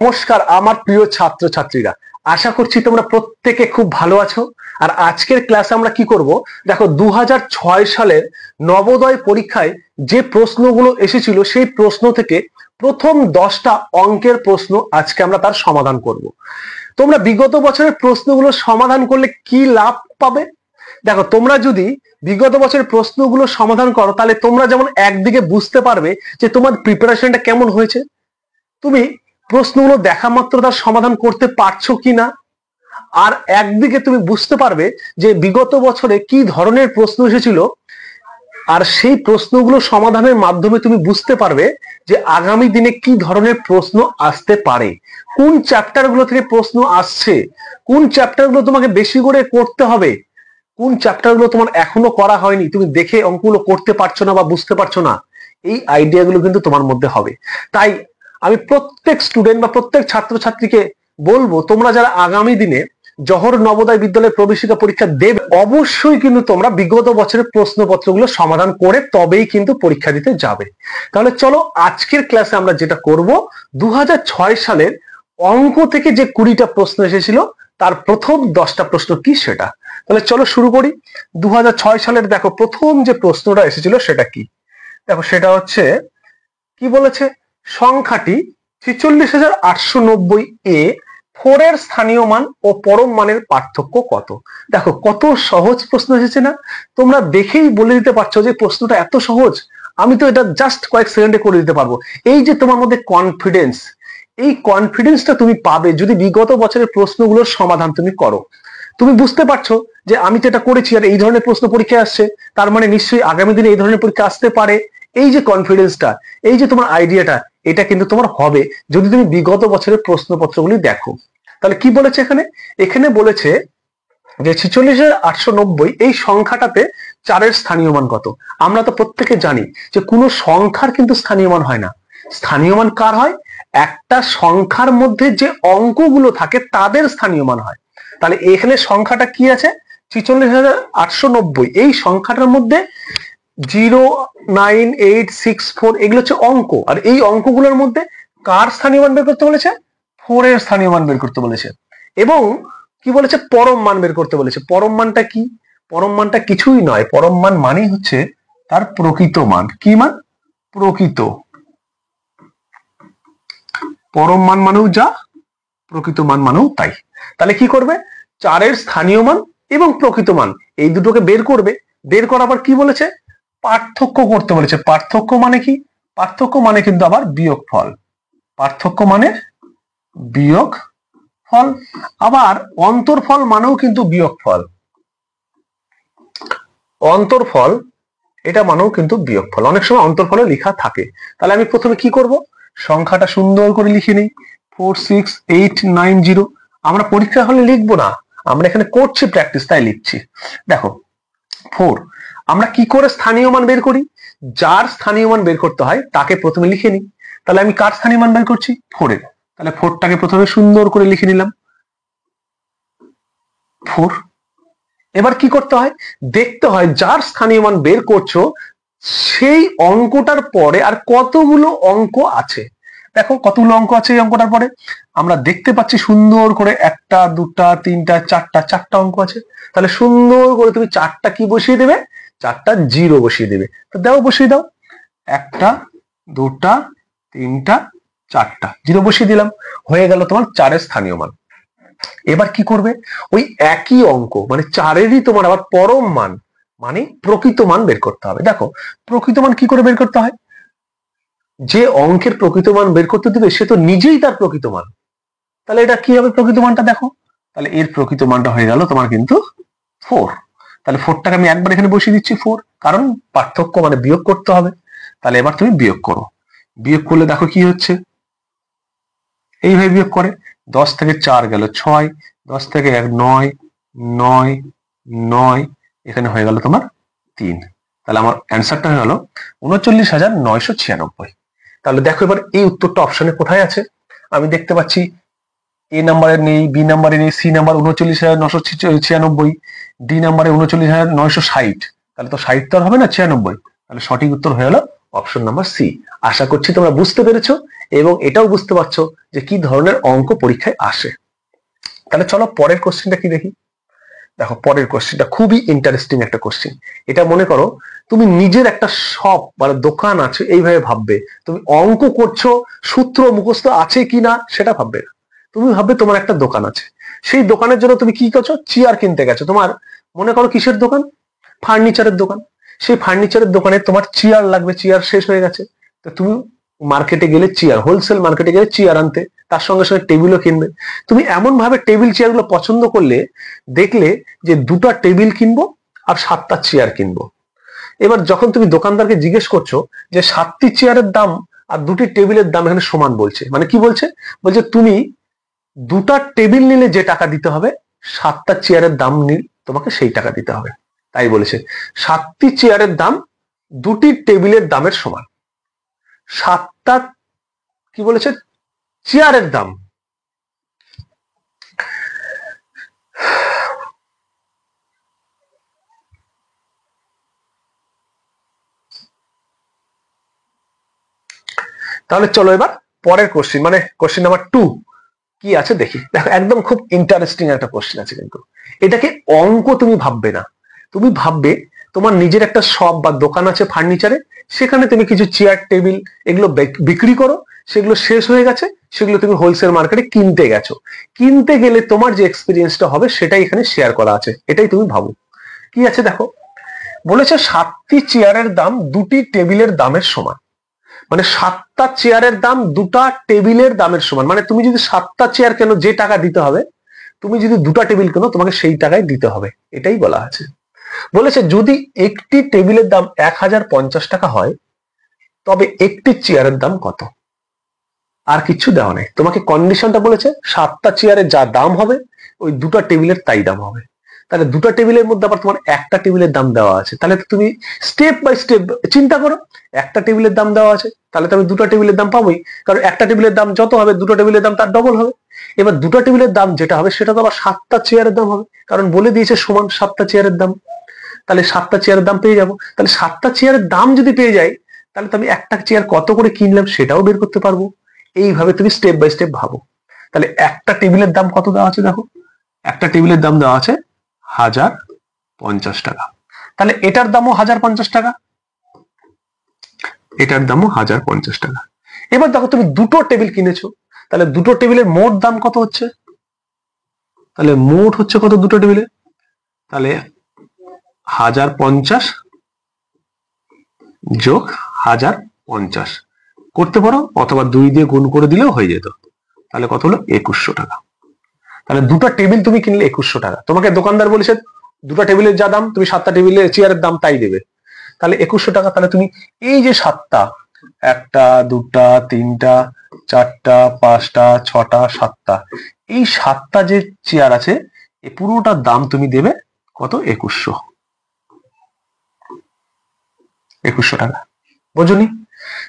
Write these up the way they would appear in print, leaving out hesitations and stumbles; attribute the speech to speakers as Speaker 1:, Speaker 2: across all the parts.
Speaker 1: নমস্কার আমার প্রিয় ছাত্রছাত্রীরা, আশা করছি তোমরা প্রত্যেকে খুব ভালো আছো। আর আজকের ক্লাসে আমরা কি করব দেখো, 2006 সালের নবোদয় পরীক্ষায় যে প্রশ্নগুলো এসেছিল সেই প্রশ্ন থেকে প্রথম 10টা অঙ্কের প্রশ্ন আজকে আমরা তার সমাধান করব। তোমরা বিগত বছরের প্রশ্নগুলো সমাধান করলে কি লাভ পাবে? দেখো, তোমরা যদি বিগত বছরের প্রশ্নগুলো সমাধান করো তাহলে তোমরা যেমন একদিকে বুঝতে পারবে যে তোমার প্রিপারেশনটা কেমন হয়েছে, তুমি প্রশ্নগুলো দেখা মাত্র তার সমাধান করতে পারছো কিনা, আর একদিকে তুমি বুঝতে পারবে যে বিগত বছরে কি ধরনের প্রশ্ন এসেছিল, আর সেই প্রশ্নগুলো সমাধানের মাধ্যমে তুমি বুঝতে পারবে যে আগামী দিনে কি ধরনের প্রশ্ন আসতে পারে, কোন চ্যাপ্টারগুলো থেকে প্রশ্ন আসছে, কোন চ্যাপ্টারগুলো তোমাকে বেশি করে করতে হবে, কোন চ্যাপ্টারগুলো তোমার এখনো করা হয়নি, তুমি দেখে অঙ্কগুলো করতে পারছো না বা বুঝতে পারছো না। এই আইডিয়াগুলো কিন্তু তোমার মধ্যে হবে। তাই আমি প্রত্যেক স্টুডেন্ট বা প্রত্যেক ছাত্রছাত্রীকে বলবো, তোমরা যারা আগামী দিনে জওহর নবোদয় বিদ্যালয়ের প্রবেশিকা পরীক্ষা দেবে, অবশ্যই কিন্তু তোমরা বিগত বছরের প্রশ্নপত্রগুলো সমাধান করে তবেই কিন্তু পরীক্ষা দিতে যাবে। তাহলে চলো, আজকের ক্লাসে আমরা যেটা করব, 2006 সালের অঙ্ক থেকে যে 20টা প্রশ্ন এসেছিল তার প্রথম 10টা প্রশ্ন কি সেটা। তাহলে চলো শুরু করি। 2006 সালের দেখো প্রথম যে প্রশ্নটা এসেছিল সেটা কি, দেখো সেটা হচ্ছে কি বলেছে, সংখ্যাটি 46,890 এ 4 এর স্থানীয় মান ও পরম মানের পার্থক্য কত। দেখো কত সহজ প্রশ্ন এসেছে না, তোমরা দেখেই বলে দিতে পারছো যে প্রশ্নটা এত সহজ, আমি তো এটা জাস্ট কয়েক সেকেন্ডে করে দিতে পারবো। এই যে তোমার মধ্যে কনফিডেন্স, এই কনফিডেন্সটা তুমি পাবে যদি বিগত বছরের প্রশ্নগুলোর সমাধান তুমি করো। তুমি বুঝতে পারছো যে আমি তো এটা করেছি আর এই ধরনের প্রশ্ন পরীক্ষায় আসছে, তার মানে নিশ্চয়ই আগামী দিনে এই ধরনের পরীক্ষা আসতে পারে। এই যে কনফিডেন্সটা, এই যে তোমার আইডিয়াটা, এটা কিন্তু তোমার হবে যদি তুমি বিগত বছরের প্রশ্নপত্রগুলি দেখো। তাহলে কি বলেছে এখানে, এখানে বলেছে যে 46,890 এই সংখ্যাটাতে 4 স্থানীয় মান কত। আমরা তো প্রত্যেকে জানি যে কোনো সংখ্যার কিন্তু স্থানীয় মান হয় না। স্থানীয় মান কার হয়? একটা সংখ্যার মধ্যে যে অঙ্কগুলো থাকে তাদের স্থানীয় মান হয়। তাহলে এখানে সংখ্যাটা কি আছে, 46,890, এই সংখ্যাটার মধ্যে 09864 এগুলো হচ্ছে অঙ্ক, আর এই অঙ্কগুলোর মধ্যে কার স্থানীয় মান বের করতে বলেছে? 4 এর স্থানীয় মান বের করতে বলেছে। এবং কি বলেছে? পরম মান বের করতে বলেছে। পরম মানটা কি? পরম মানটা কিছুই নয়, পরম মান মানেই হচ্ছে তার প্রকৃত মান। কি মান? প্রকৃত। পরম মান মানেও যা, প্রকৃত মান মানেও তাই। তাহলে কি করবে? 4 এর স্থানীয় মান এবং প্রকৃত মান এই দুটোকে বের করবে। বের করার পর কি বলেছে? পার্থক্য করতে বলেছে। পার্থক্য মানে কি? পার্থক্য মানে কিন্তু আবার বিয়োগফল। পার্থক্য মানে বিয়োগফল। আবার অন্তরফল মানেও কিন্তু বিয়োগফল। অন্তরফল এটা মানেও কিন্তু বিয়োগফল। অনেক সময় অন্তরফলে লেখা থাকে। তাহলে আমি প্রথমে কি করব? সংখ্যাটা সুন্দর করে লিখে নিই, 46890। আমরা পরীক্ষা হলে লিখবো না, আমরা এখানে করছি প্র্যাকটিস, তাই লিখছি। দেখো 4, আমরা কি করে স্থানীয় মান বের করি? যার স্থানীয় মান বের করতে হয় তাকে প্রথমে লিখে নিই। তাহলে আমি কার স্থানীয় মান বের করছি? 4 এর। তাহলে 4টাকে প্রথমে সুন্দর করে লিখে নিলাম, 4। এবার কি করতে হয়? দেখতে হয় যার স্থানীয় মান বের করছো সেই অঙ্কটার পরে আর কতগুলো অঙ্ক আছে। দেখো কতগুলো অঙ্ক আছে এই অঙ্কটার পরে, আমরা দেখতে পাচ্ছি সুন্দর করে 1টা 2টা 3টা 4টা অঙ্ক আছে। তাহলে সুন্দর করে তুমি 4টা কি বসিয়ে দেবে? 4টা জিরো বসিয়ে দেবে। তো দাও, বসিয়ে দাও, 1টা 2টা 3টা 4টা জিরো বসিয়ে দিলাম। হয়ে গেল তোমার 4 এর স্থানীয় মান। এবার কি করবে? ওই একই অঙ্ক মানে 4-এরই তোমার আবার পরম মান মানে প্রকৃত মান বের করতে হবে। দেখো প্রকৃত মান কি করে বের করতে হয়? যে অঙ্কের প্রকৃত মান বের করতে দেবে সে তো নিজেই তার প্রকৃত মান। তাহলে এটা কি হবে প্রকৃত মানটা? দেখো, তাহলে এর প্রকৃত মানটা হয়ে গেল তোমার কিন্তু 4। তাহলে 4টাকে আমি একবার এখানে বসিয়ে দিচ্ছি 4, কারণ পার্থক্য মানে বিয়োগ করতে হবে। তাহলে এবার তুমি বিয়োগ করো। বিয়োগ করলে দেখো কি হচ্ছে, এইভাবে বিয়োগ করে 10 থেকে 4 গেল 6, 10 থেকে 1 9, 9 9, এখানে হয়ে গেল তোমার 3। তাহলে আমার অ্যান্সারটা হয়ে গেল 39,996। তাহলে দেখো এবার এই উত্তরটা অপশনে কোথায় আছে? আমি দেখতে পাচ্ছি এ নাম্বারে নেই, বি নাম্বারে নেই, সি নাম্বার 39,996, ডি নাম্বারে 39,960। তাহলে তো 60 তো আর হবে না, 96। তাহলে সঠিক উত্তর হয়ে গেল অপশন নাম্বার সি। আশা করছি তোমরা বুঝতে পেরেছো এবং এটাও বুঝতে পারছো যে কি ধরনের অঙ্ক পরীক্ষায় আসে। তাহলে চলো পরের কোশ্চেনটা কি দেখি। দেখো পরের কোশ্চেনটা খুবই ইন্টারেস্টিং একটা কোশ্চেন। এটা মনে করো তুমি নিজের একটা শপ মানে দোকান আছে এইভাবে ভাববে। তুমি অঙ্ক করছো, সূত্র মুখস্থ আছে কিনা সেটা ভাববে না। তুমি ভাববে তোমার একটা দোকান আছে, সেই দোকানের জন্য তুমি কি করছো, চেয়ার কিনতে গেছো। তোমার মনে করো কিসের দোকান, ফার্নিচারের দোকান। সেই ফার্নিচারের দোকানে তোমার চেয়ার লাগবে, চেয়ার শেষ হয়ে গেছে। তো তুমি মার্কেটে গেলে চেয়ার, হোলসেল মার্কেটে গেলে চেয়ার আনতে, তার সঙ্গে সঙ্গে টেবিলও কিনবে। তুমি এমন ভাবে টেবিল চেয়ার গুলো পছন্দ করলে, দেখলে যে 2টা টেবিল কিনবো আর 7টা চেয়ার কিনবো। এবার যখন তুমি দোকানদারকে জিজ্ঞেস করছো যে 7টি চেয়ারের দাম আর 2টি টেবিলের দাম এখানে সমান বলছে, মানে কি বলছে, বলছে তুমি 2টা টেবিল নিলে যে টাকা দিতে হবে 7টা চেয়ারের দাম নিলে তোমাকে সেই টাকা দিতে হবে। তাই বলেছে 7টি চেয়ারের দাম 2টি টেবিলের দামের সমান। 7টা কি বলেছে, চেয়ারের দাম। তাহলে চলো এবার পরের কোশ্চেন মানে কোশ্চেন নাম্বার 2 কি আছে দেখি। দেখো একদম খুব ইন্টারেস্টিং একটা কোশ্চেন আছে, কিন্তু এটাকে অঙ্ক তুমি ভাববে না। তুমি ভাববে তোমার নিজের একটা শপ বা দোকান আছে ফার্নিচারে, সেখানে তুমি কিছু চেয়ার টেবিল এগুলো বিক্রি করো, সেগুলো শেষ হয়ে গেছে, সেগুলো তুমি হোলসেল মার্কেটে কিনতে গেছো। কিনতে গেলে তোমার যে এক্সপিরিয়েন্সটা হবে সেটাই এখানে শেয়ার করা আছে, এটাই তুমি ভাবো। কি আছে দেখো, বলেছে 7টি চেয়ারের দাম 2টি টেবিলের দামের সমান। মানে 7টা চেয়ারের দাম 2টা টেবিলের দামের সমান। মানে তুমি যদি 7টা চেয়ার কেনো যে টাকা দিতে হবে, তুমি যদি 2টা টেবিল কেনো তোমাকে সেই টাকায় দিতে হবে, এটাই বলা আছে। বলেছে যদি একটি টেবিলের দাম 1050 টাকা হয় তবে একটি চেয়ারের দাম কত। আর কিছু দেওয়া নেই, তোমাকে কন্ডিশনটা বলেছে 7টা চেয়ারের যা দাম হবে ওই 2টা টেবিলের তাই দাম হবে। তাহলে 2টা টেবিলের মধ্যে আবার তোমার একটা টেবিলের দাম দেওয়া আছে, তাহলে তুমি স্টেপ বাই স্টেপ চিন্তা করো। একটা টেবিলের দাম দেওয়া আছে, তাহলে তো আমি 2টা টেবিলের দাম পাবোই, কারণ একটা টেবিলের দাম যত হবে 2টা টেবিলের দাম তার ডবল হবে। এবার 2টা টেবিলের দাম যেটা হবে সেটা তো আবার 7টা চেয়ারের দাম হবে, কারণ বলে দিয়েছে সমান 7টা চেয়ারের দাম। তাহলে 7টা চেয়ারের দাম পেয়ে যাবো। তাহলে 7টা চেয়ারের দাম যদি পেয়ে যাই, তাহলে তো আমি একটা চেয়ার কত করে কিনলাম সেটাও বের করতে পারবো। এইভাবে তুমি স্টেপ বাই স্টেপ ভাবো। তাহলে একটা টেবিলের দাম কত দেওয়া আছে দেখো, একটা টেবিলের দাম দেওয়া আছে 1050 টাকা। তাহলে এটার দামও 1050 টাকা, এটার দামও 1050 টাকা। এবার দেখো তুমি 2টো টেবিল কিনেছো, তাহলে 2টো টেবিলের মোট দাম কত হচ্ছে, তাহলে মোট হচ্ছে কত 2টো টেবিলে, তাহলে 1050 যোগ 1050 করতে পারো, অথবা 2 দিয়ে গুণ করে দিলেও হয়ে যেত। তাহলে কত হলো 2100 টাকা। তাহলে 2টা টেবিল তুমি কিনলে 2100 টাকা। তোমাকে দোকানদার বলেছে 2টা টেবিলের যা দাম তুমি 7টা টেবিলের চেয়ারের দাম তাই দেবে, তাহলে 2100 টাকা। তাহলে তুমি এই যে 7টা, 1টা 2টা 3টা 4টা 5টা 6টা 7টা, এই 7টা যে চেয়ার আছে এই পুরোটার দাম তুমি দেবে কত, 2100 টাকা। বুঝুনি?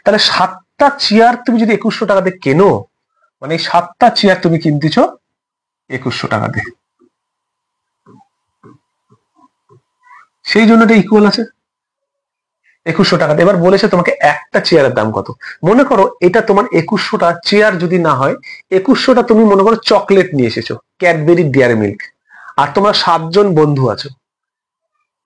Speaker 1: তাহলে 7টা চেয়ার তুমি যদি 2100 টাকা দিয়ে কেনো, মানে 7টা চেয়ার তুমি কিনতেছ 2100 টাকা দিয়ে, সেই জন্য এটা ইকুয়াল আছে 2100 টাকা। এবার বলেছে তোমাকে একটা চেয়ারের দাম কত। মনে করো এটা তোমার 2100টা চেয়ার যদি না হয়, 2100টা তুমি মনে করো চকলেট নিয়ে এসেছো, ক্যাডবেরি ডেয়ারি মিল্ক, আর তোমরা 7 জন বন্ধু আছো।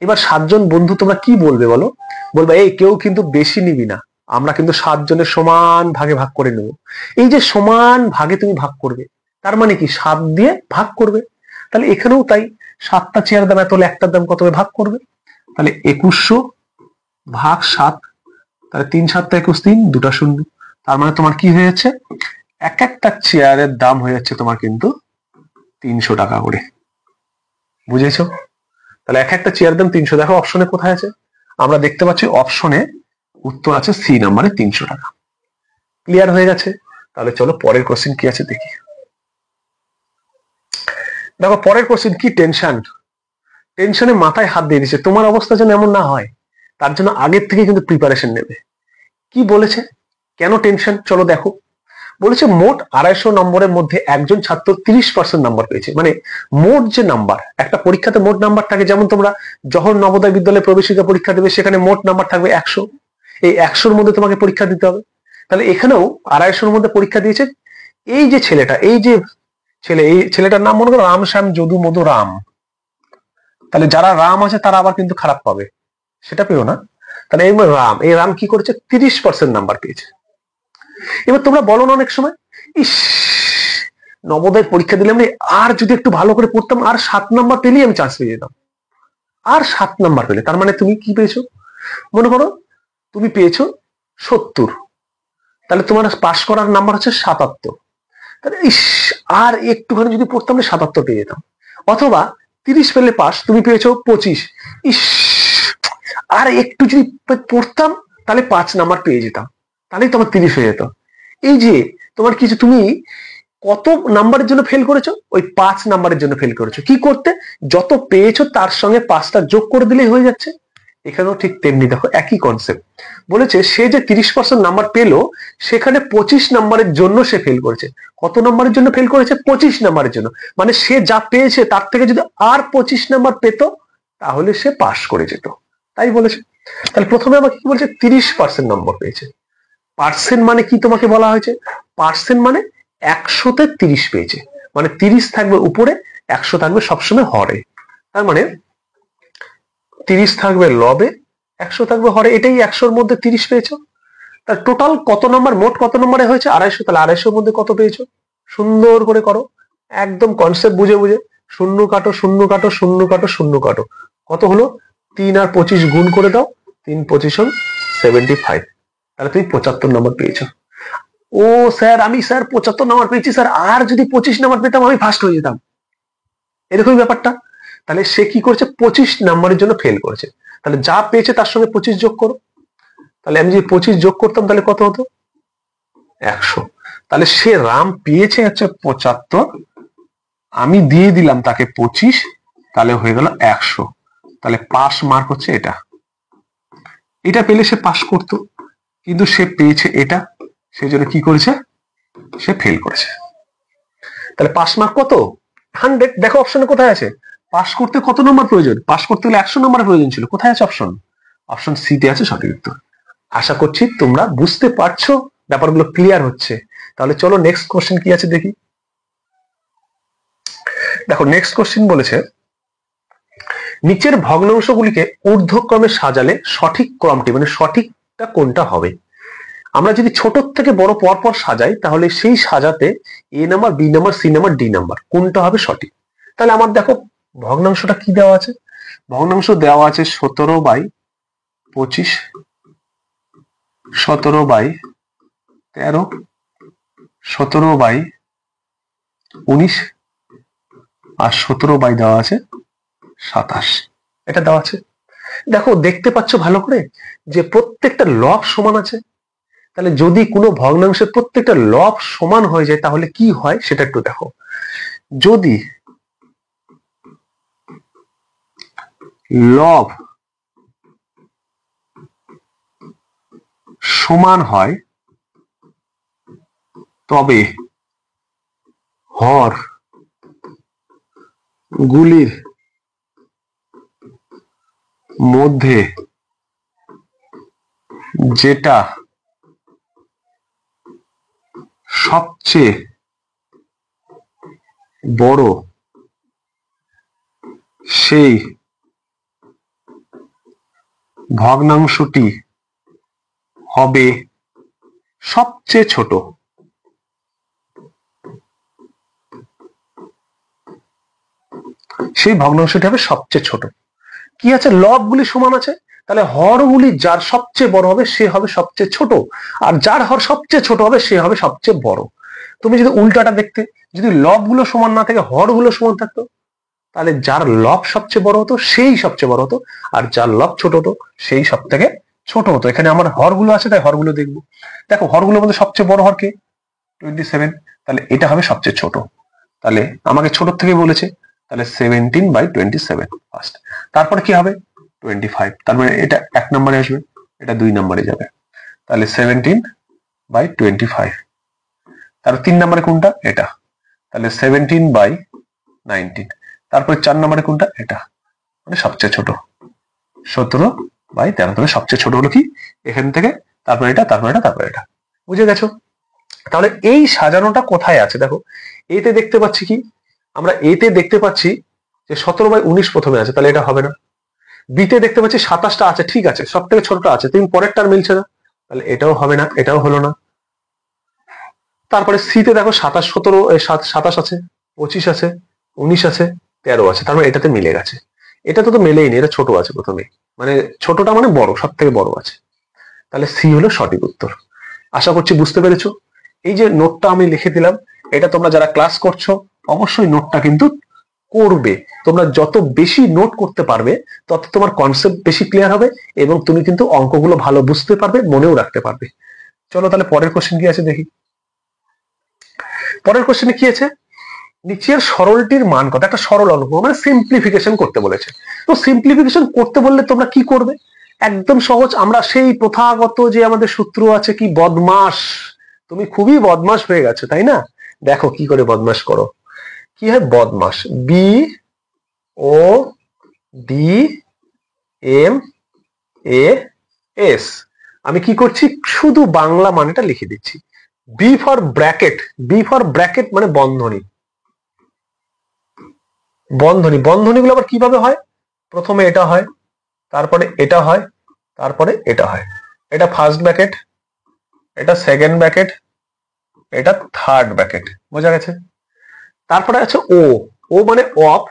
Speaker 1: এবার 7 জন বন্ধু তোমরা কি বলবে বলো, বলবে এই কেউ কিন্তু বেশি নিবি না, আমরা কিন্তু 7 জনের সমান ভাগে ভাগ করে নেব। এই যে সমান ভাগে তুমি ভাগ করবে, তার মানে কি 7 দিয়ে ভাগ করবে। তাহলে এখানেও তাই, 7টা চেয়ারের দাম এত হলে একটার দাম কত ভাগ করবে, তাহলে 2100 ভাগ 7, তাহলে 3 7 21 3 2টা 0। তার মানে তোমার কি হয়ে যাচ্ছে, এক একটা চেয়ারের দাম হয়ে যাচ্ছে তোমার কিন্তু 300 টাকা করে। বুঝেছো? তাহলে এক একটা চেয়ার দাম 300। দেখো অপশনে কোথায় আছে, আমরা দেখতে পাচ্ছি অপশনে উত্তর আছে সি নাম্বারে 300 টাকা। ক্লিয়ার হয়ে গেছে? তাহলে চলো পরের কোশ্চেন কি আছে দেখি। দেখো পরের কোশ্চেন কি টেনশন, টেনশনে মাথায় হাত দিয়ে দিচ্ছে। তোমার অবস্থা যেন এমন না হয় তার জন্য আগের থেকে কিন্তু প্রিপারেশন নেবে। কি বলেছে, কেন টেনশন, চলো দেখো। বলেছে মোট 250 নম্বরের মধ্যে একজন ছাত্র 30% নাম্বার পেয়েছে। মানে মোট যে নাম্বার, একটা পরীক্ষাতে মোট নাম্বার থাকে, যেমন তোমরা যখন নবোদয় বিদ্যালয়ে প্রবেশিকা পরীক্ষা দেবে সেখানে মোট নাম্বার থাকবে 100, এই 100-র মধ্যে তোমাকে পরীক্ষা দিতে হবে। তাহলে এখানেও 250-র মধ্যে পরীক্ষা দিয়েছে এই যে ছেলেটা, এই যে ছেলে, এই ছেলেটার নাম মনে করো রাম শ্যাম যদু মধু রাম। তাহলে যারা রাম আছে তারা আবার কিন্তু খারাপ পাবে, সেটা পেও না। তাহলে এই রাম কি করেছে, 30% নাম্বার পেয়েছে। এবার তোমরা বলো না অনেক সময়, ইস নবোদয় পরীক্ষা দিলাম রে, আর যদি একটু ভালো করে পড়তাম, আর 7 নাম্বার পেলেই আমি চান্স পেয়ে যেতাম। আর 7 নাম্বার পেলে তার মানে তুমি কি পেয়েছো, মনে করো তুমি পেয়েছো 70, তাহলে তোমার পাস করার নাম্বার হচ্ছে 77। তাহলে ইস আর একটুখানি যদি পড়তাম 77 পেয়ে যেতাম। অথবা 30 পেলে পাস, তুমি পেয়েছো 25, ইস আর একটু যদি পড়তাম তাহলে 5 নাম্বার পেয়ে যেতাম, তাহলেই তোমার 30 হয়ে যেত। এই যে তোমার কিছু, তুমি কত নাম্বারের জন্য ফেল করেছো, ওই 5 নাম্বারের জন্য ফেল করেছো। কি করতে, যত পেয়েছো তার সঙ্গে 5টা যোগ করে দিলেই হয়ে যাচ্ছে। এখানেও ঠিক তেমনি, দেখো একই কনসেপ্ট। বলেছে সে যে 30% নাম্বার পেলো, সেখানে 25 নাম্বারের জন্য সে ফেল করেছে। কত নাম্বারের জন্য ফেল করেছে, 25 নাম্বারের জন্য। মানে সে যা পেয়েছে তার থেকে যদি আর 25 নাম্বার পেত, তাহলে সে পাস করে যেত, তাই বলেছে। তাহলে প্রথমে আমাকে কি বলছে, 30% নম্বর পেয়েছে। পার্সেন্ট মানে কি তোমাকে বলা হয়েছে, পার্সেন্ট মানে 100-তে 30 পেয়েছে, মানে 30 থাকবে উপরে, 100 থাকবে সবসময় হরে। তার মানে 30 থাকবে লবে, 100 থাকবে হরে, এটাই 100-র মধ্যে 30 পেয়েছো। তার টোটাল কত নম্বর, মোট কত নম্বরে হয়েছে 250, তাহলে 250-র মধ্যে কত পেয়েছো, সুন্দর করে করো, একদম কনসেপ্ট বুঝে বুঝে। শূন্য কাটো, শূন্য কাটো, শূন্য কাটো, শূন্য কাটো, কত হলো, 3 আর 25 গুণ করে দাও, 3 25 75, তাহলে তুমি 75 নম্বর পেয়েছো। ও স্যার, আমি স্যার 75 নম্বর পেয়েছি স্যার, আর যদি 25 নম্বর পেতাম আমি ফার্স্ট হয়ে যেতাম, এরকমই ব্যাপারটা। তাহলে সে কি করেছে, 25 নম্বরের জন্য ফেল করেছে। তাহলে যা পেয়েছে তার সঙ্গে 25 যোগ করো, তাহলে আমি যদি 25 যোগ করতাম তাহলে কত হতো, 100। তাহলে সে রাম পেয়েছে হচ্ছে 75, আমি দিয়ে দিলাম তাকে 25, তাহলে হয়ে গেল 100। তাহলে পাস মার্ক হচ্ছে এটা। এটা পেলে সে পাস করতো, কিন্তু সে পেয়েছে এটা, সেই জন্য কি করেছে, সে ফেল করেছে। তাহলে পাস মার্ক কত, 100। দেখো অপশনে কোথায় আছে, পাস করতে কত নম্বর প্রয়োজন, পাস করতে হলে 100 নম্বরের প্রয়োজন ছিল, কোথায় আছে অপশন, অপশন সি তে আছে সঠিক উত্তর। আশা করছি তোমরা বুঝতে পারছো, ব্যাপারগুলো ক্লিয়ার হচ্ছে। তাহলে চলো নেক্সট কোশ্চেন কি আছে দেখি। দেখো নেক্সট কোশ্চেন বলেছে, নিচের ভগ্নাংশগুলিকে ঊর্ধ্বক্রমে সাজালে সঠিক ক্রমটি, মানে সঠিকটা কোনটা হবে। আমরা যদি ছোট থেকে বড় পর পর সাজাই, তাহলে সেই সাজাতে A number, B number, C number, D number, কোনটা হবে সঠিক। তাহলে আমার দেখো ভগ্নাংশটা কি দেওয়া আছে, ভগ্নাংশ দেওয়া আছে 17/25, 17/13, 17/19, আর 17 দেওয়া আছে 27, এটা দেওয়া আছে। দেখো দেখতে পাচ্ছ ভালো করে যে প্রত্যেকটা লব সমান আছে। তাহলে যদি কোনো ভগ্নাংশের প্রত্যেকটা লব সমান হয়ে যায় তাহলে কি হয় সেটা একটু দেখো। যদি লব সমান হয় তবে হর গুলির মধ্যে যেটা সবচেয়ে বড় সেই ভগ্নাংশটি হবে সবচেয়ে ছোট। সেই ভগ্নাংশটি হবে সবচেয়ে ছোট। কি আছে, লবগুলি সমান আছে, তাহলে হরগুলি যার সবচেয়ে বড় হবে সে হবে সবচেয়ে ছোট, আর যার হর সবচেয়ে ছোট হবে সে হবে সবচেয়ে বড়। তুমি যদি উল্টাটা দেখতে, যদি লবগুলো সমান না থাকে হরগুলো সমান থাকতো, তাহলে যার লব সবচেয়ে বড় হতো সেই সবচেয়ে বড় হতো, আর যার লব ছোট হতো সেই সব থেকে ছোট হতো। এখানে আমার হরগুলো আছে তাই হরগুলো দেখবো। দেখো হরগুলোর মধ্যে সবচেয়ে বড় হর কে, 27, তাহলে এটা হবে সবচেয়ে ছোট। তাহলে আমাকে ছোট থেকে বলেছে, তাহলে 17/27 ফার্স্ট। তারপরে কি হবে 25, তার মানে এটা 1 নম্বরে আসবে, এটা 2 নম্বরে যাবে। তাহলে 17/25, তার 3 নম্বরে কোনটা, এটা, তাহলে 17/19। তারপরে 4 নম্বরে কোনটা, এটা, মানে সবচেয়ে ছোট 17/19। বাই 13, তাহলে সবচেয়ে ছোট হলো কি এখান থেকে, তারপর এটা, তারপর এটা, তারপর এটা। বুঝে গেছো? তাহলে এই সাজানোটা কোথায় আছে দেখো, এতে দেখতে পাচ্ছি কি, আমরা এতে দেখতে পাচ্ছি যে 17/19 প্রথমে আছে, তাহলে এটা হবে না। বিতে দেখতে পাচ্ছি 27টা আছে, ঠিক আছে, সব থেকে ছোটটা আছে, তুমি পরেরটা আর মিলছে না, তাহলে এটাও হবে না, এটাও হলো না। তারপরে সিতে দেখো 27, 17, 27 আছে, 25 আছে, 19 আছে, 13 আছে, তার মানে এটাতে মিলে গেছে। এটা তো মেলেই নি, এটা ছোট আছে প্রথমে, মানে ছোটটা মানে বড়, সব থেকে বড় আছে, তাহলে সি হলো সঠিক উত্তর। আশা করছি বুঝতে পেরেছো। এই যে নোটটা আমি লিখে দিলাম, এটা তোমরা যারা ক্লাস করছো অবশ্যই নোটটা কিন্তু করবে। তোমরা যত বেশি নোট করতে পারবে তত তোমার কনসেপ্ট বেশি ক্লিয়ার হবে এবং তুমি কিন্তু অঙ্কগুলো ভালো বুঝতে পারবে, মনেও রাখতে পারবে। চলো তাহলে পরের কোশ্চেন কি আছে দেখি। পরের কোশ্চেনে কি আছে, নিচের সরলটির মান কত, একটা সরল অঙ্ক মানে সিম্পলিফিকেশন করতে বলেছে। তো সিম্পলিফিকেশন করতে বললে তোমরা কি করবে, একদম সহজ, আমরা সেই প্রথাগত যে আমাদের সূত্র আছে কি, বদমাস, তুমি খুবই বদমাস হয়ে গেছো তাই না, দেখো কি করে বদমাস করো। কি হয় বদমাস, B O D M A S, আমি কি করছি শুধু বাংলা মানেটা লিখে দিচ্ছি। B for bracket, B for bracket মানে বন্ধনী, বন্ধনী, বন্ধনীগুলো আবার কিভাবে হয়, প্রথমে এটা হয়, তারপরে এটা হয়, তারপরে এটা হয়, এটা ফার্স্ট ব্র্যাকেট, এটা সেকেন্ড ব্র্যাকেট, এটা থার্ড ব্র্যাকেট, বোঝা গেছে। তারপরে আছে ও, ও মানে অফ,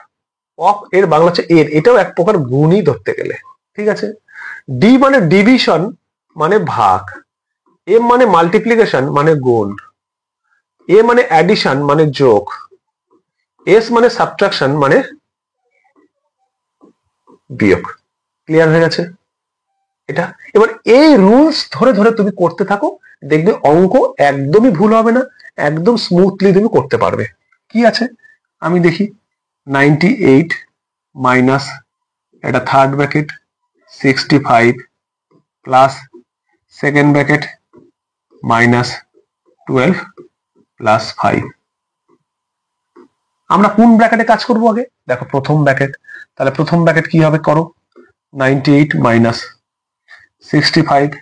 Speaker 1: অফ এর বাংলা হচ্ছে এর, এটাও এক প্রকার গুণই ধরতে গেলে, ঠিক আছে। ডি মানে ডিভিশন মানে ভাগ, এম মানে মাল্টিপ্লিকেশন মানে গুণ, এ মানে অ্যাডিশন মানে যোগ, এস মানে সাবট্রাকশন মানে বিয়োগ। ক্লিয়ার হয়ে গেছে এটা। এবার এই রুলস ধরে ধরে তুমি করতে থাকো, দেখবে অঙ্ক একদমই ভুল হবে না, একদম স্মুথলি তুমি করতে পারবে। কি আছে আমি দেখি, 98 মাইনাস এটা third bracket 65 plus second bracket minus 12 plus 5। আমরা কোন ব্র্যাকেটে কাজ করব আগে, দেখো প্রথম ব্র্যাকেট, তাহলে প্রথম ব্র্যাকেট কি হবে করো, 98 মাইনাস 65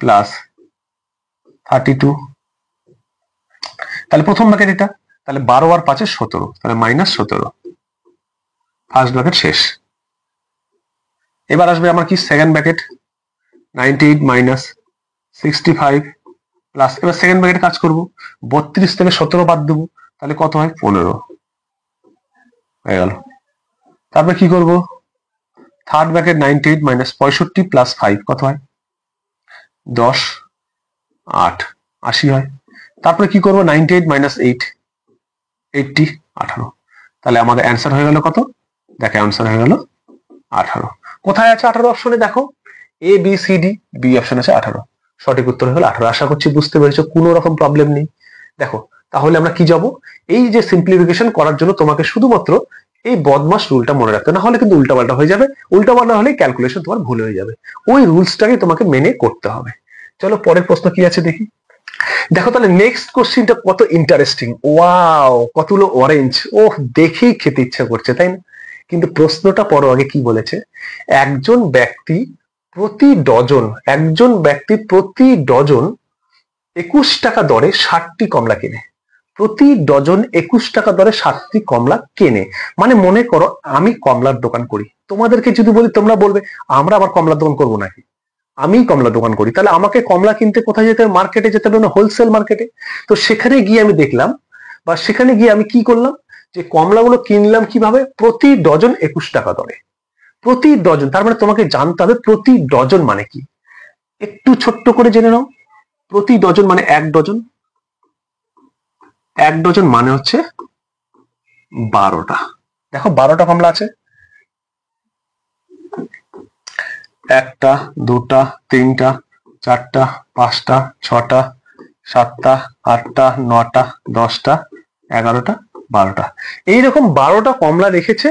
Speaker 1: প্লাস 32, তাহলে প্রথম ব্র্যাকেট এটা, তাহলে 12 আর 5 17, তাহলে মাইনাস 17, ফার্স্ট ব্র্যাকেট শেষ। এবার আসবে আমার কি সেকেন্ড ব্র্যাকেট, 98 মাইনাস 65 প্লাস, এবার সেকেন্ড ব্র্যাকেটে কাজ করব, 32 থেকে 17 বাদ দেবো, তাহলে কত হয় 15 হয়ে গেল। তারপরে কি করব, থার্ড ব্র্যাকেট 98 মাইনাস 65 প্লাস 5 কত হয় 10, 8, 80 হয়। তারপরে কি করবো 98 মাইনাস 8, 80, 18, তাহলে আমাদের অ্যান্সার হয়ে গেল কত, দেখো অ্যান্সার হয়ে গেল 18। কোথায় আছে 18 অপশনে, দেখো A B C D, B option আছে 18, সঠিক উত্তর হলো 18। আশা করছি বুঝতে পেরেছো, কোনো রকম প্রবলেম নেই। দেখো তাহলে আমরা কি যাব, এই যে সিম্পলিফিকেশন করার জন্য তোমাকে শুধুমাত্র এই বদমাস রুলটা মনে রাখতে, না হলে কিন্তু উল্টাপাল্টা হয়ে যাবে, উল্টাপাল্টা হলে ক্যালকুলেশন তোমার ভুল হয়ে যাবে, ওই রুলসটাকে তোমাকে মেনে করতে হবে। চলো পরের প্রশ্ন কি আছে দেখি। দেখো তাহলে নেক্সট কোশ্চিনটা কত ইন্টারেস্টিং, ওয়াও কতগুলো অরেঞ্জ, ওহ দেখেই খেতে ইচ্ছা করছে তাই না। কিন্তু প্রশ্নটা পড়ো আগে কি বলেছে, একজন ব্যক্তি প্রতি ডজন, একজন ব্যক্তি প্রতি ডজন 21 টাকা দরে 60টি কমলা কেনে, প্রতি ডজন 21 টাকা দরে 60টি কমলা কেনে, মানে মনে করো আমি কমলার দোকান করি, তোমাদেরকে যদি বলি তোমরা বলবে আমরা আবার কমলার দোকান করবো নাকি, আমি কমলা দোকান করি, তাহলে আমাকে কমলা কিনতে কোথায় যেতে হবে, মার্কেটে যেতে হবে না, হোলসেল মার্কেটে। তো সেখানে গিয়ে আমি দেখলাম, বা সেখানে গিয়ে আমি কি করলাম, যে কমলাগুলো কিনলাম কিভাবে, প্রতি ডজন 21 টাকা দরে, প্রতি ডজন, তার মানে তোমাকে জানতে হবে প্রতি ডজন মানে কি, একটু ছোট্ট করে জেনে নাও। প্রতি ডজন মানে এক ডজন, এক ডজন মানে হচ্ছে 12টা, দেখো 12টা কমলা আছে, একটা, দুটা, তিনটা, চারটা, পাঁচটা, ছটা, সাতটা, আটটা, নটা, 10টা, 11টা, 12টা, এইরকম 12টা কমলা রেখেছে,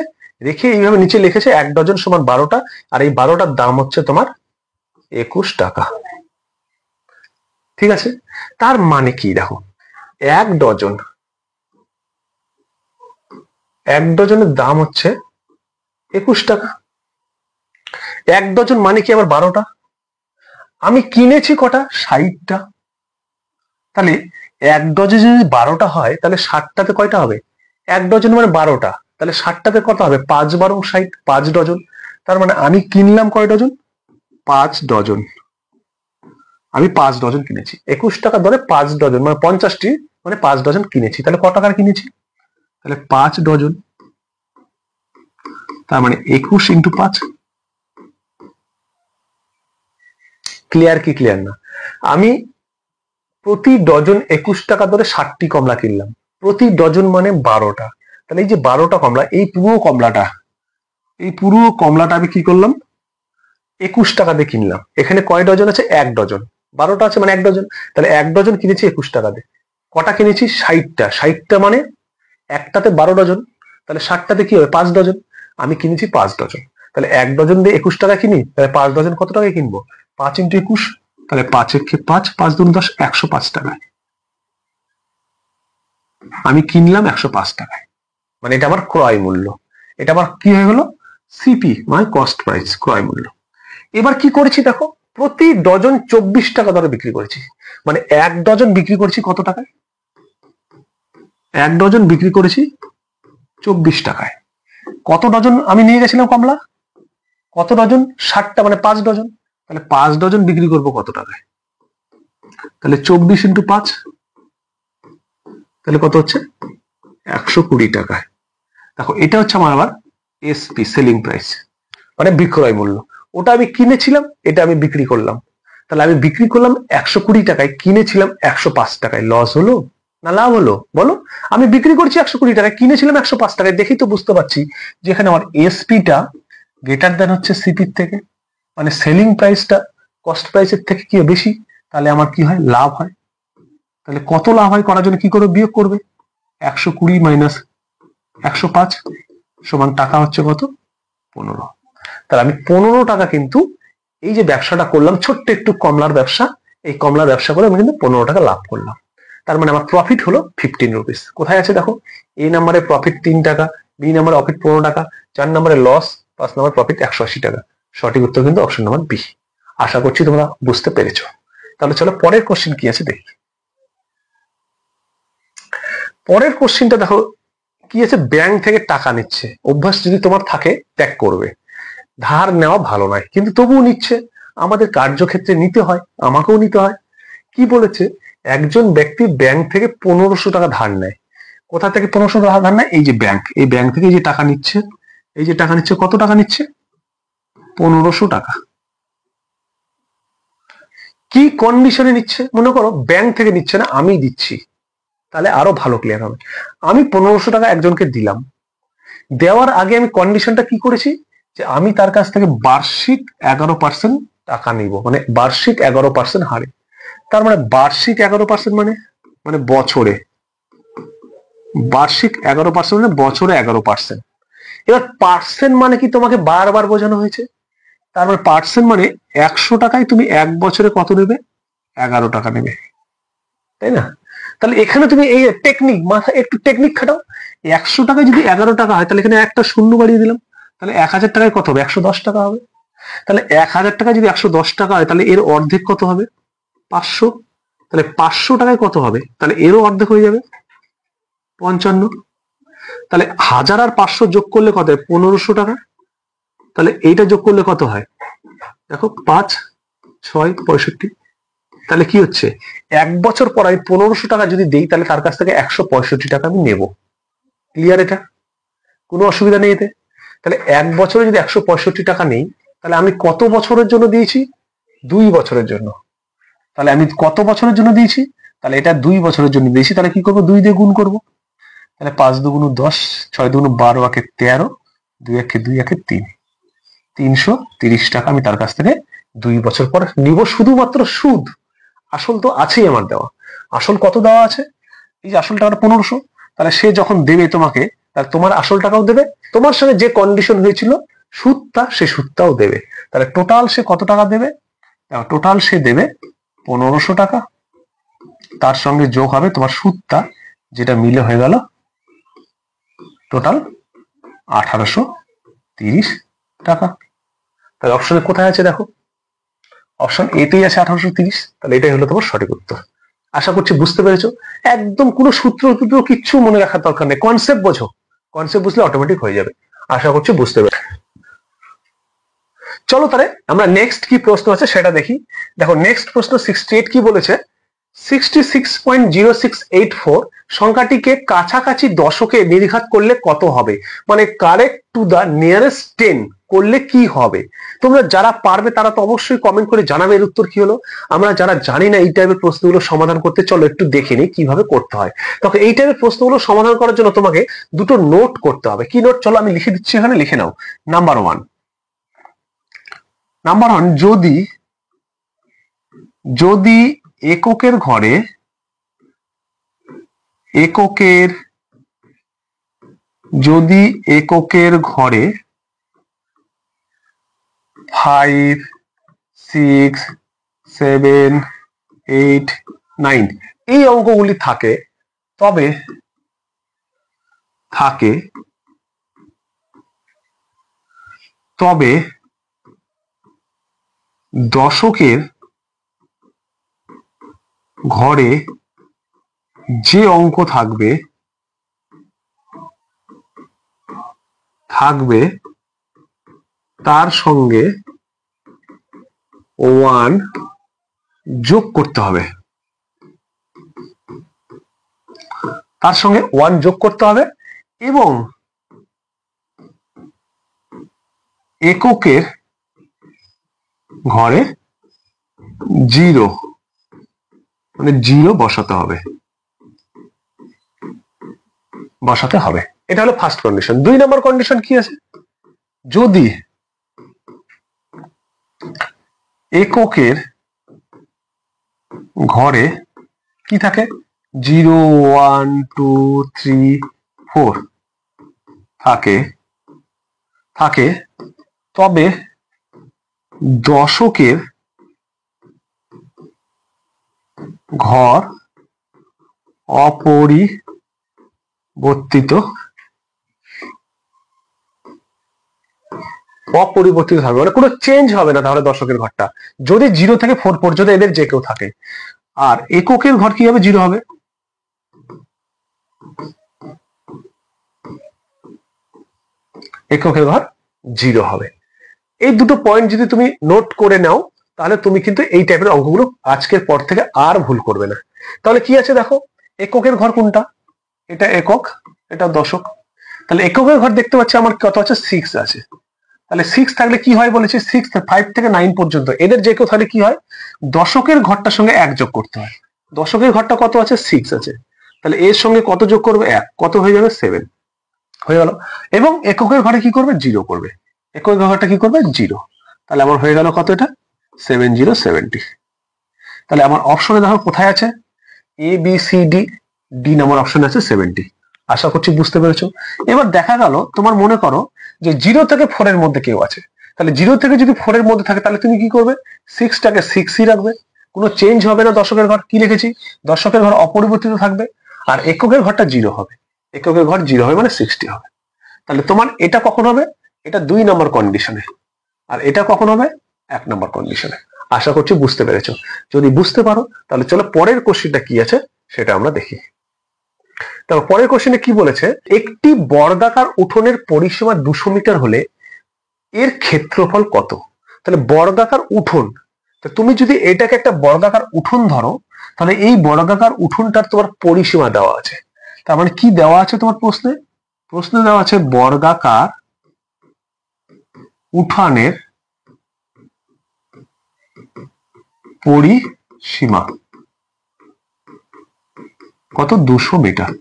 Speaker 1: রেখে এইভাবে নিচে লিখেছে এক ডজন সমান 12টা, আর এই 12টার দাম হচ্ছে তোমার 21 টাকা, ঠিক আছে। তার মানে কি দেখো, এক ডজন, এক ডজনের দাম হচ্ছে 21 টাকা। 1 ডজন মানে কি আবার 12টা। আমি কিনেছি কটা? 60টা। তাহলে 1 ডজন যদি 12টা হয় তাহলে 60টাতে কয়টা হবে? 1 ডজন মানে 12টা, তাহলে 60টাতে কত হবে? 5 12 60, 5 ডজন। তার মানে আমি কিনলাম কয় ডজন? 5 ডজন। আমি 5 ডজন কিনেছি। 21 টাকা দরে 5 ডজন মানে 50টি, মানে 5 ডজন কিনেছি। তাহলে কত টাকার কিনেছি? তাহলে 5 ডজন, তার মানে 21 ইন্টু 5। ক্লিয়ার কি ক্লিয়ার না? আমি প্রতি ডজন 21 টাকা দরে 60টি কমলা কিনলাম। প্রতি ডজন মানে 12টা। তাহলে এই যে 12টা কমলা, এই পুরো কমলাটা আমি কি করলাম? 21 টাকা দিয়ে কিনলাম। এখানে কয় ডজন আছে? 1 ডজন। 12টা আছে মানে 1 ডজন। তাহলে 1 ডজন কিনেছি 21 টাকা দিয়ে। কটা কিনেছি? 60টা। 60টা মানে একটাতে 12 ডজন, তাহলে 60টাতে কি হবে? 5 ডজন। আমি কিনেছি 5 ডজন। তাহলে 1 ডজন দিয়ে 21 টাকা কিনি, তাহলে 5 ডজন কত টাকায় কিনবো? 5 ইন্টু 21, তাহলে 5 একে 5, 5 দুগুণ 10, 105 টাকায় আমি কিনলাম। 105 টাকায়, মানে এটা আমার ক্রয় মূল্য। এটা আমার কি হয়ে গেল? সিপি মানে কস্ট প্রাইস, ক্রয় মূল্য। এবার কি করেছি দেখো, প্রতি ডজন 24 টাকা দরে বিক্রি করেছি। মানে 1 ডজন বিক্রি করেছি কত টাকায়? 1 ডজন বিক্রি করেছি 24 টাকায়। কত ডজন আমি নিয়ে গেছিলাম কমলা? কত ডজন? 60টা, মানে 5 ডজন। তাহলে 5 ডজন বিক্রি করব কত টাকায়? তাহলে 24 ইন্টু 5, তাহলে কত হচ্ছে? 120 টাকায়। দেখো এটা হচ্ছে আমার আবার এসপি, সেলিং প্রাইস, মানে বিক্রয় মূল্য। ওটা আমি কিনেছিলাম, এটা আমি বিক্রি করলাম। তাহলে আমি বিক্রি করলাম 120 টাকায়, কিনেছিলাম 105 টাকায়। লস হলো না লাভ হলো? বলো। আমি বিক্রি করছি 120 টাকায়, কিনেছিলাম 105 টাকায়। দেখেই তো বুঝতে পারছি যে এখানে আমার এসপিটা গ্রেটার দেন হচ্ছে সিপির থেকে, মানে সেলিং প্রাইসটা কস্ট প্রাইসের থেকে কি বেশি। তাহলে আমার কি হয়? লাভ হয়। তাহলে কত লাভ হয় করার জন্য কি করে বিয়োগ করবে? 120 মাইনাস 105 সমান টাকা হচ্ছে কত? 15। তাহলে আমি 15 টাকা কিন্তু এই যে ব্যবসাটা করলাম, ছোট্ট একটু কমলার ব্যবসা, এই কমলার ব্যবসা করে আমি কিন্তু 15 টাকা লাভ করলাম। তার মানে আমার প্রফিট হলো 15 রুপিস। কোথায় আছে দেখো? এই নাম্বারে প্রফিট 3 টাকা, বি নাম্বারে প্রফিট 15 টাকা, 4 নম্বরে লস, 5 নম্বর প্রফিট 180 টাকা। সঠিক উত্তর কিন্তু অপশন নাম্বার বি। আশা করছি তোমরা বুঝতে পেরেছো। তাহলে চলো পরের কোশ্চেন কি আছে দেখি। পরের কোশ্চেনটা দেখো কি আছে, ব্যাংক থেকে টাকা নিচ্ছে। অভ্যাস যদি তোমার থাকে ত্যাগ করবে। ধার নেওয়া ভালো নয়, কিন্তু তবুও নিচ্ছে। আমাদের কার্যক্ষেত্রে নিতে হয়, আমাকেও নিতে হয়। কি বলেছে? একজন ব্যক্তি ব্যাংক থেকে 1500 টাকা ধার নেয়। কোথা থেকে 1500 টাকা ধার নেয়? এই যে ব্যাংক, এই ব্যাংক থেকে এই যে টাকা নিচ্ছে, এই যে টাকা নিচ্ছে, কত টাকা নিচ্ছে? 1500 টাকা। কি কন্ডিশনে নিচ্ছে? মনে করো ব্যাংক থেকে নিচ্ছে না, আমি দিচ্ছি, তাহলে আরো ভালো ক্লিয়ার হবে। আমি 1500 টাকা একজনকে দিলাম। দেওয়ার আগে আমি কন্ডিশনটা কি করেছি? যে আমি তার কাছ থেকে বার্ষিক 11% টাকা নিব, মানে বার্ষিক 11% হারে। তার মানে বার্ষিক 11% মানে মানে বছরে, বার্ষিক 11% মানে বছরে 11%। এবার পার্সেন্ট মানে কি তোমাকে বারবার বোঝানো হয়েছে। তার মানে পার্সেন্ট মানে 100 টাকায় তুমি 1 বছরে কত নেবে? 11 টাকা নেবে, তাই না? তাহলে এখানে তুমি এই টেকনিক, মাথায় একটু টেকনিক খাটাও। 100 টাকায় যদি 11 টাকা হয়, তাহলে এখানে একটা শূন্য বাড়িয়ে দিলাম। তাহলে 1000 টাকায় কত হবে? 110 টাকা হবে। তাহলে 1000 টাকা যদি 110 টাকা হয়, তাহলে এর অর্ধেক কত হবে? 500। তাহলে 500 টাকায় কত হবে? তাহলে এরও অর্ধেক হয়ে যাবে, 55। তাহলে 1000 আর 500 যোগ করলে কত হয়? 1500 টাকা। তাহলে এইটা যোগ করলে কত হয়? দেখো 5 6 65। তাহলে কি হচ্ছে? 1 বছর পর আমি 1500 টাকা যদি দেই, তাহলে তার কাছ থেকে 165 টাকা আমি নেব। ক্লিয়ার? এটা কোনো অসুবিধা নেই এতে। তাহলে 1 বছরে যদি 165 টাকা নেই, তাহলে আমি কত বছরের জন্য দিয়েছি? 2 বছরের জন্য। তাহলে আমি কত বছরের জন্য দিয়েছি? তাহলে এটা 2 বছরের জন্য দিয়েছি। তাহলে কি করবো? 2 দিয়ে গুণ করবো। তাহলে 5 দুগুণ 10, 6 দুগুণ 12, 1 13, 2 1 2 1 3, 330 টাকা আমি তার কাছ থেকে 2 বছর পর নিব, শুধুমাত্র সুদ। আসল তো আছেই আমার দেওয়া। আসল কত দেওয়া আছে? এই যে আসল টাকাটা 1500। তাহলে সে যখন দেবে তোমাকে, তাহলে তোমার আসল টাকাও দেবে, তোমার সঙ্গে যে কন্ডিশন হয়েছিল সুদটা, সে সুদটাও দেবে। তাহলে টোটাল সে কত টাকা দেবে? টোটাল সে দেবে 1500 টাকা। তার সঙ্গে যোগ হবে তোমার সুদটা, যেটা মিলে হয়ে গেল টোটাল 1830 টাকা। তাহলে অপশনে কোথায় আছে দেখো, অপশন এতেই আছে 1830। তাহলে এটাই হলো তোমার সঠিক উত্তর। আশা করছি বুঝতে পেরেছো। একদম কোনো সূত্র টুত্র কিচ্ছু মনে রাখার দরকার নেই, কনসেপ্ট বোঝো, কনসেপ্ট বুঝলে অটোমেটিক হয়ে যাবে। আশা করছি বুঝতে পেরেছো। চলো তাহলে আমরা নেক্সট কি প্রশ্ন আছে সেটা দেখি। দেখো নেক্সট প্রশ্ন 68 কি বলেছে, 66.0684 সংখ্যাটিকে কাছাকাছি দশকে নির্ঘাত করলে কত হবে, মানে কারেক্ট টু দা নিয়ারেস্ট 10 করলে কি হবে। তোমরা যারা পারবে তারা তো অবশ্যই কমেন্ট করে জানাবে এর উত্তর কি হলো। আমরা যারা জানি না এই টাইপের প্রশ্নগুলো সমাধান করতে, চলো একটু দেখে নিই কিভাবে করতে হয়। তখন এই টাইপের প্রশ্নগুলো সমাধান করার জন্য তোমাকে দুটো নোট করতে হবে। কি নোট, চলো আমি লিখে দিচ্ছি, এখানে লিখে নাও। নাম্বার ওয়ান, যদি এককের ঘরে ফাইভ, 6, 7, 8, 9 এই অঙ্কগুলি থাকে, তবে দশকের ঘরে যে অঙ্ক থাকবে তার সঙ্গে 1 যোগ করতে হবে, এবং এককের ঘরে 0 মানে 0 বসাতে হবে। এটা হলো ফার্স্ট কন্ডিশন। 2 নম্বর কন্ডিশন কি আছে, যদি এককের ঘরে কি থাকে 0, 1, 2, 3, 4 থাকে তবে দশকের ঘর অপরিবর্তিত থাকবে, মানে কোনো চেঞ্জ হবে না। তাহলে দশকের ঘরটা যদি 0 থেকে 4 পর্যন্ত এদের যে কেউ থাকে, আর এককের ঘর কি হবে, 0 হবে। এককের ঘর 0 হবে। এই দুটো পয়েন্ট যদি তুমি নোট করে নাও তাহলে তুমি কিন্তু এই টাইপের অঙ্কগুলো আজকের পর থেকে আর ভুল করবে না। তাহলে কি আছে দেখো, এককের ঘর কোনটা, এটা একক, এটা দশক। তাহলে এককের ঘর দেখতে পাচ্ছি আমার কত আছে, 6 আছে। তাহলে 6 থাকলে কি হয় বলেছে, 6, 5 থেকে 9 পর্যন্ত এদের যে কেউ থাকলে কি হয়, দশকের ঘরটার সঙ্গে 1 যোগ করতে হয়। দশকের ঘরটা কত আছে, 6 আছে। তাহলে এর সঙ্গে কত যোগ করবে, 1, কত হয়ে যাবে, 7 হয়ে গেল। এবং এককের ঘরে কি করবে, 0 করবে। এককের ঘরটা কি করবে, 0। তাহলে আমার হয়ে গেল কত, এটা 7070। তাহলে আমার অপশনে দেখো কোথায় আছে, এ বি সি ডি, ডি নম্বর অপশন আছে 70। আশা করছি বুঝতে পেরেছো। এবার দেখা গেল তোমার মনে করো যে 0 থেকে 4 এর মধ্যে কেউ আছে, তাহলে 0 থেকে যদি 4 এর মধ্যে থাকে তাহলে তুমি কি করবে, 6টাকে 6ই রাখবে, কোনো চেঞ্জ হবে না। দশকের ঘর কি লিখেছি, দশকের ঘর অপরিবর্তিত থাকবে, আর এককের ঘরটা 0 হবে। এককের ঘর 0 হবে মানে 60 হবে। তাহলে তোমার এটা কখন হবে, এটা 2 নম্বর কন্ডিশনে, আর এটা কখন হবে, 1 নম্বর কন্ডিশনে। আশা করছি বুঝতে পেরেছো। যদি বুঝতে পারো তাহলে চলো পরের কোশ্চেনটা কি আছে সেটা আমরা দেখি। তারপর পরের কোশ্চেনে কি বলেছে, একটি বর্গাকার উঠোনের পরিসীমা 200 মিটার হলে এর ক্ষেত্রফল কত। তাহলে বর্গাকার উঠোন, তুমি যদি এটাকে একটা বর্গাকার উঠোন ধরো, তাহলে এই বর্গাকার উঠোনটার তোমার পরিসীমা দেওয়া আছে। তার মানে কি দেওয়া আছে তোমার প্রশ্নে দেওয়া আছে বর্গাকার উঠানের পরিসীমা কত, 200 মিটার।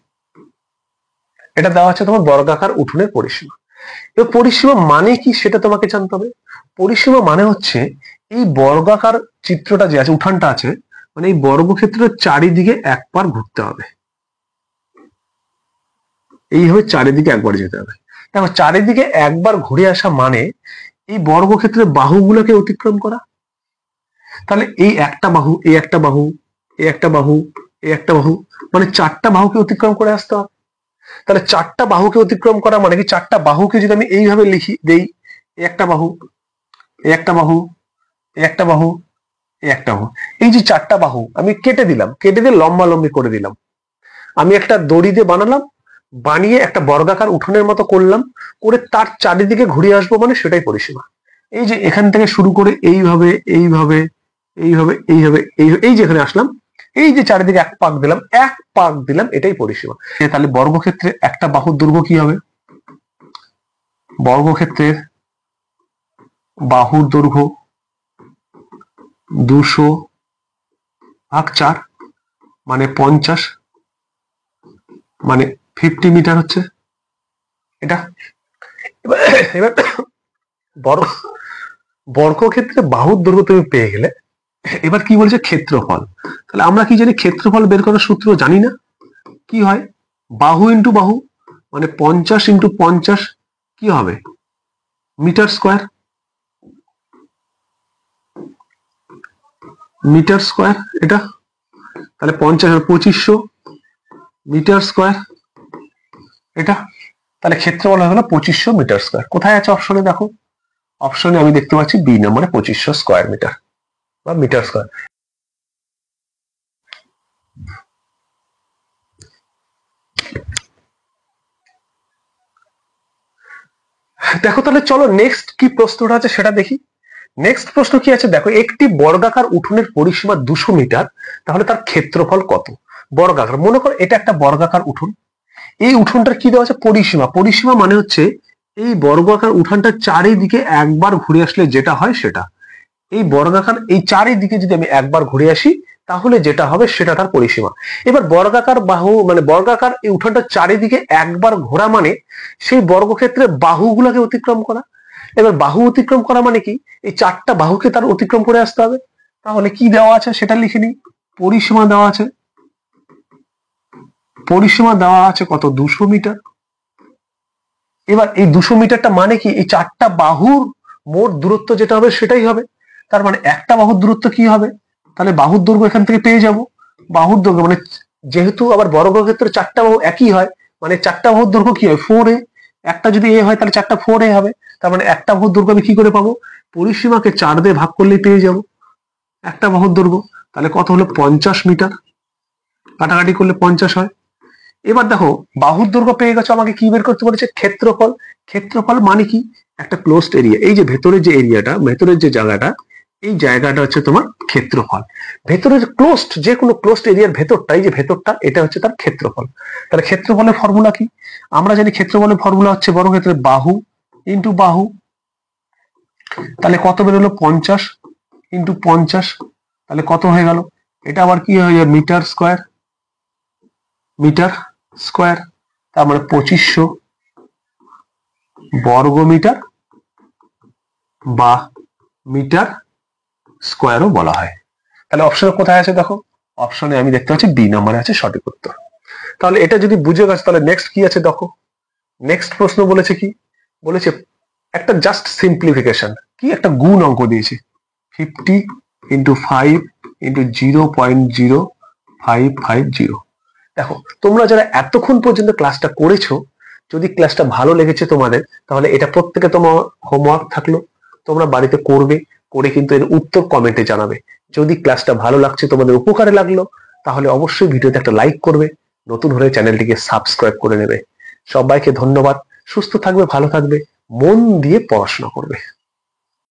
Speaker 1: এটা দেওয়া আছে তোমার বর্গাকার উঠোনের পরিসীমা। এবার পরিসীমা মানে কি সেটা তোমাকে জানতে হবে। পরিসীমা মানে হচ্ছে এই বর্গাকার চিত্রটা যে আছে, উঠানটা আছে, মানে এই বর্গক্ষেত্রের চারিদিকে একবার ঘুরতে হবে, এইভাবে চারিদিকে একবার যেতে হবে। দেখো চারিদিকে একবার ঘুরে আসা মানে এই বর্গক্ষেত্রের বাহুগুলোকে অতিক্রম করা। তাহলে এই একটা বাহু, এই একটা বাহু, এই একটা বাহু, এই একটা বাহু, মানে 4টা বাহুকে অতিক্রম করে আসতে হবে। তাহলে 4টা বাহুকে অতিক্রম করা মানে কি, 4টা বাহুকে যদি আমি এইভাবে লিখি দেই, একটা বাহু, এই একটা বাহু, এই একটা বাহু, এই একটা বাহু, এই যে চারটা বাহু আমি কেটে দিলাম, কেটে দিয়ে লম্বা লম্বি করে দিলাম। আমি একটা দড়ি দিয়ে বানালাম, বানিয়ে একটা বর্গাকার উঠোনের মতো করলাম, করে তার চারিদিকে ঘুরিয়ে আসবো, মানে সেটাই পরিসীমা। এই যে এখান থেকে শুরু করে এইভাবে এইভাবে এইভাবে এইভাবে এই যেখানে আসলাম, এই যে চারিদিকে এক পাক দিলাম, এক পাক দিলাম, এটাই পরিসীমা। তাহলে বর্গক্ষেত্রে একটা বাহুর দৈর্ঘ্য কি হবে? বর্গক্ষেত্রের বাহুর দৈর্ঘ্য 200/4 মানে 50, মানে 50 মিটার হচ্ছে এটা। এবার বর্গক্ষেত্রে বাহুর দৈর্ঘ্য তুমি পেয়ে গেলে, এবার কি বলছে? ক্ষেত্রফল। তাহলে আমরা কি জানি? ক্ষেত্রফল বের করার সূত্র জানি না? কি হয়? বাহু ইন্টু বাহু, মানে 50 ইন্টু 50 কি হবে? Metre square. মিটার স্কোয়ার এটা, তাহলে 50 2500 মিটার স্কোয়ার এটা। তাহলে ক্ষেত্রফল হয়ে গেল 2500 মিটার স্কোয়ার। কোথায় আছে অপশনে? দেখো, অপশনে আমি দেখতে পাচ্ছি বি নম্বরে 2500 স্কোয়ার মিটার বা মিটার স্কোয়ার। দেখো তাহলে চলো নেক্সট কি প্রশ্নটা আছে সেটা দেখি। নেক্সট প্রশ্ন কি আছে দেখো, একটি বর্গাকার উঠোনের পরিসীমা 200 মিটার, তাহলে তার ক্ষেত্রফল কত? বর্গাকার, মনে করো এটা একটা বর্গাকার উঠোন, এই উঠোনটার কি দেওয়া আছে? পরিসীমা। পরিসীমা মানে হচ্ছে এই বর্গাকার উঠানটা চারিদিকে একবার ঘুরে আসলে যেটা হয় সেটা। এই বর্গাকার এই চারিদিকে যদি আমি একবার ঘুরে আসি, তাহলে যেটা হবে সেটা তার পরিসীমা। এবার বর্গাকার বাহু মানে বর্গাকার এই উঠানটা চারিদিকে একবার ঘোরা মানে সেই বর্গক্ষেত্রে বাহুগুলোকে অতিক্রম করা। এবার বাহু অতিক্রম করা মানে কি? এই চারটা বাহুকে তার অতিক্রম করে আসতে হবে। তাহলে কি দেওয়া আছে সেটা লিখে নিই। পরিসীমা দেওয়া আছে, পরিসীমা দেওয়া আছে কত? 200 মিটার। এবার এই 200 মিটারটা মানে কি? এই চারটা বাহুর মোট দূরত্ব যেটা হবে সেটাই হবে। তার মানে একটা বাহুর দূরত্ব কি হবে? তাহলে বাহুর দৈর্ঘ্য এখান থেকে পেয়ে যাব। বাহুর দৈর্ঘ্য মানে যেহেতু আবার বর্গক্ষেত্রে চারটা বাহু একই হয়, মানে চারটা বাহুর দৈর্ঘ্য কি হয়? 4a। একটা যদি এ হয় তাহলে চারটা 4a হবে। তার মানে একটা বাহুর দৈর্ঘ্য আমি কি করে পাবো? পরিসীমাকে 4 দিয়ে ভাগ করলেই পেয়ে যাব একটা বাহুর দৈর্ঘ্য। তাহলে কত হলো? 50 মিটার। কাটাকাটি করলে 50 হয়। এবার দেখো বাহুর দৈর্ঘ্য পেয়ে গেছো, আমাকে কি বের করতে বলেছে? ক্ষেত্রফল। ক্ষেত্রফল মানে কি? একটা ক্লোজড এরিয়া, এই যে ভেতরের যে এরিয়াটা, ভেতরের যে জায়গাটা, এই জায়গাটা হচ্ছে তোমার ক্ষেত্রফল। ভেতরের ক্লোজড, যে কোনো ক্লোজড এরিয়ার ভেতরটা, এই যে ভেতরটা, এটা হচ্ছে তার ক্ষেত্রফল। তাহলে ক্ষেত্রফলের ফর্মুলা কি? আমরা জানি ক্ষেত্রফলের ফর্মুলা হচ্ছে বর্গক্ষেত্রের বাহু ইন্টু বাহু। তাহলে কত বেরোলো? 50 ইন্টু 50, তাহলে কত হয়ে গেল? এটা আবার কি হয়ে যায়? Metre square. মিটার স্কোয়ার, তার মানে 2500 বর্গ মিটার বা মিটার স্কোয়ারও বলা হয়। তাহলে অপশনে কোথায় আছে দেখো? অপশনে আমি দেখতে পাচ্ছি বি নম্বরে আছে সঠিক উত্তর। তাহলে এটা যদি বুঝে গেছে, তাহলে নেক্সট কি আছে দেখো। নেক্সট প্রশ্ন বলেছে কি? বলেছে একটা জাস্ট সিম্পলিফিকেশন, কি একটা গুণ অঙ্ক দিয়েছে। 50 ইন্টু 5 ইন্টু 0.0550। দেখো তোমরা যারা এতক্ষণ পর্যন্ত ক্লাসটা করেছো, যদি ক্লাসটা ভালো লেগেছে তোমাদের, তাহলে এটা প্রত্যেকে তোমার হোমওয়ার্ক থাকলো, তোমরা বাড়িতে করবে, করে কিন্তু এর উত্তর কমেন্টে জানাবে। যদি ক্লাসটা ভালো লাগছে, তোমাদের উপকারে লাগলো, তাহলে অবশ্যই ভিডিওতে একটা লাইক করবে, নতুন হলে চ্যানেলটিকে সাবস্ক্রাইব করে নেবে। সবাইকে ধন্যবাদ। সুস্থ থাকবে, ভালো থাকবে, মন দিয়ে পড়াশোনা করবে।